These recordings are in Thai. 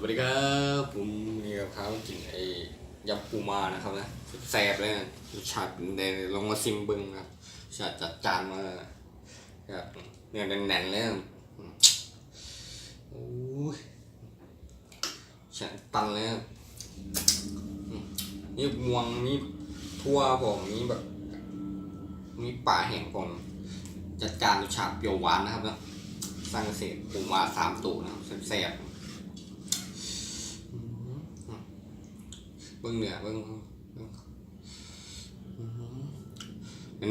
วัสดีครับผมนี่กับข้าวกินยำปูมานะครับนะแซ่บเลยนะรสชาติเป็นไงลองมาซิมเบิ้งครับรสชาติจัดจานมาครับเนี่ยแน่นๆเลยโอ้ยแฉะตันเลยนี่ม่วงมีทั่วผมมีแบบมีป่าแห้งผมจัดจานรสชาติเปรี้ยวหวานนะครับนะสร้างเสร็จปูมา3ตัวนะแซ่บเบิ้งเนื้อเบิ้ง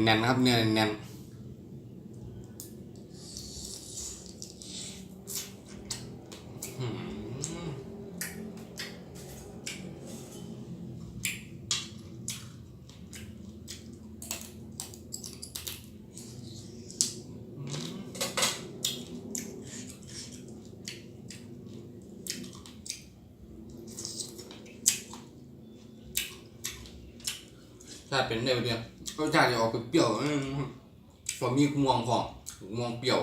แน่นๆครับเนื้อแน่นถ้าเป็นเดียวก็จะออกเปรี้ยวพอมีม่วงพอม่วงเปรี้ยว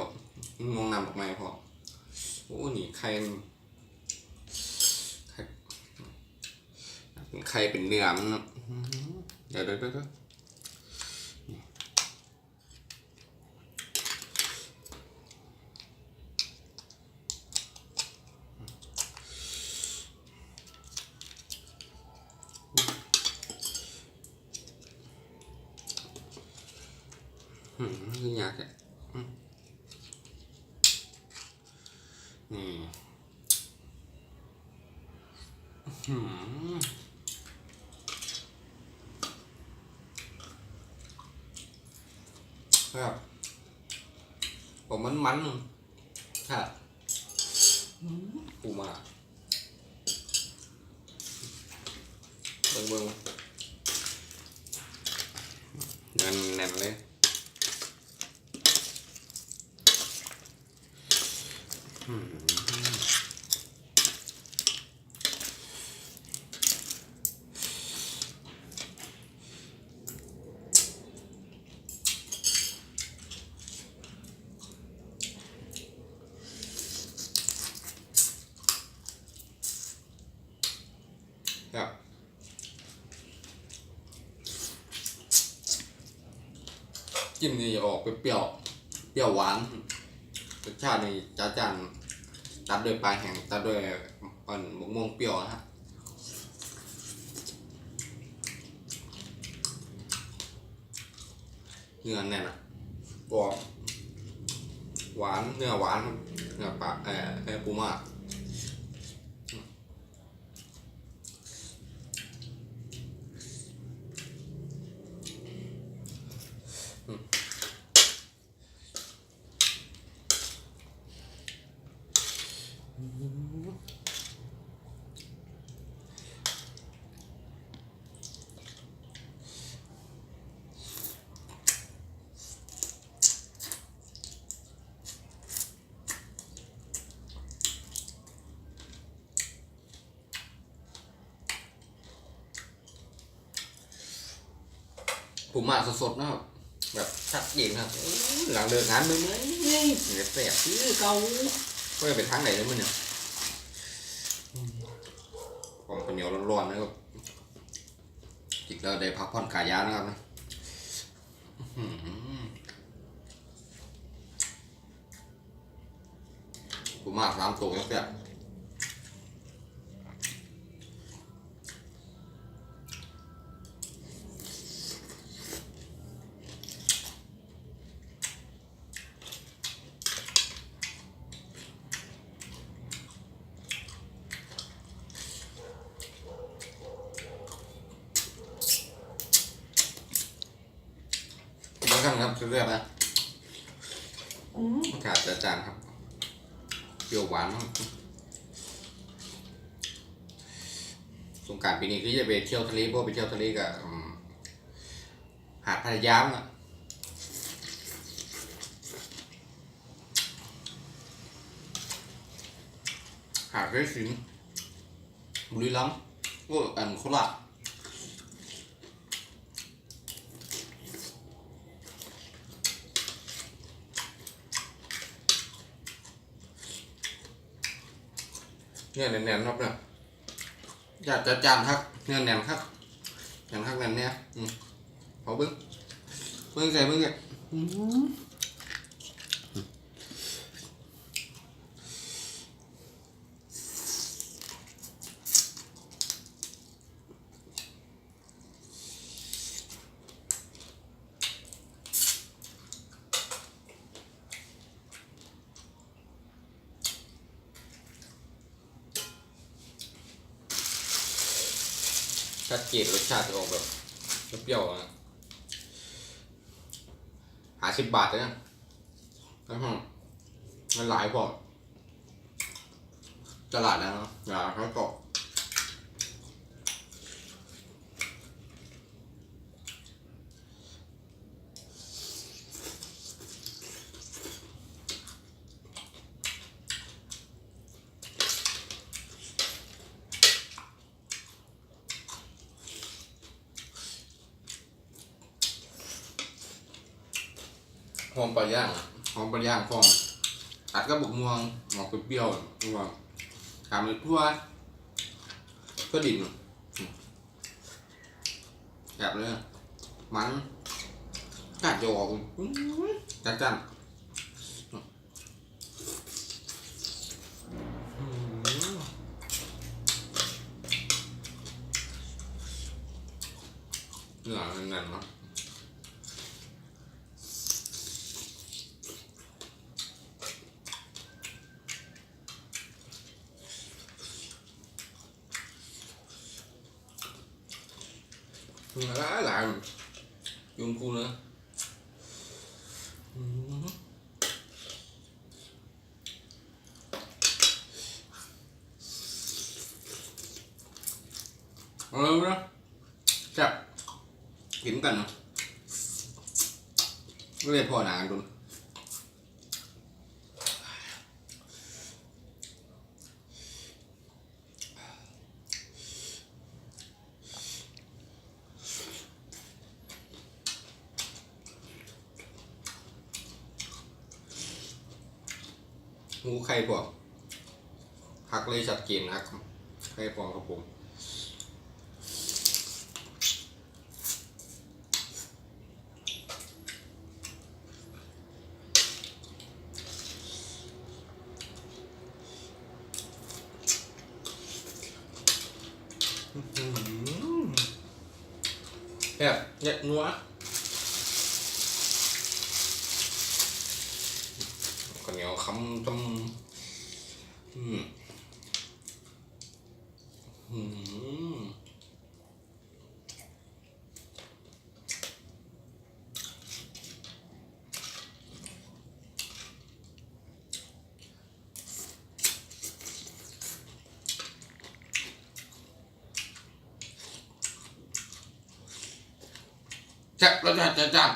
ม่วงนำออกมาพอโอ้นี่ไข่เป็นเนื้อมันเดี๋ยวคือยากอ่ะนี่ครับผมมันครับปูมาเบิ่งแน่นเลยครับจิ้มนี่ออกเปรี้ยวหวานรสชาตินี่จัดจ้านตัดด้วยปลาแห้งตัดด้วยปั่นมะม่วงเปรี้ยวนะครับเนื้อแน่นอ่ะกรอบหวานเนื้อหวานเนื้อปลาปูมาปูมาสดๆนะครับแบบชัดเจนครับหลังเลิกงานเมื่อยแสบซื้อเกาก็จะเป็นทางไหนเลยมันเนี่ยของข้าวเหนียวร้อนๆนะครับจิกแล้วได้พักผ่อนขายานะครับนะปูมา3 ตัวแซ่บครับเรื่อยๆนะอากาศจะจางครับเปรี้ยวหวานสงกรานต์ปีนี้ก็จะไปเที่ยวทะเลเพราะไปเที่ยวทะเลกับหาดพัทยาอ่ะหาดไร่สิงห์บุรีรัมย์ก็โคราช ก เนื้อแน่นๆครับเนี่ยอยากจะจานครับเนื้อแน่นครับแน่นครับแน่นเนี่ยเอาเบิ้งใส่เบิ้งเนี่ยชัดเจนรสชาติจะออกแบบเปรี้ยวๆนะ50 บาทเลยนะมันหลายพอตลาดนะอย่าเขาตกหอมปลาย่างหอมปลาย่างฟองตัดก็บุกม่วงออกเปรี้ยวๆม่วงทำเลยทั่วก็ดิ่นแบบเลยมันกัดจะออกจัดเนื้อแน่นๆเนาะหลายยุ่งกูนะเอาเลยนะจับกินกันเนาะไม่ได้พอหนาดุนงูไข่พวกหักเลยชัดเจนนะครับไข่พวกครับผมแบบเน็ดนัวข้าวเหนียวคำต้มแซ่บแล้วจัด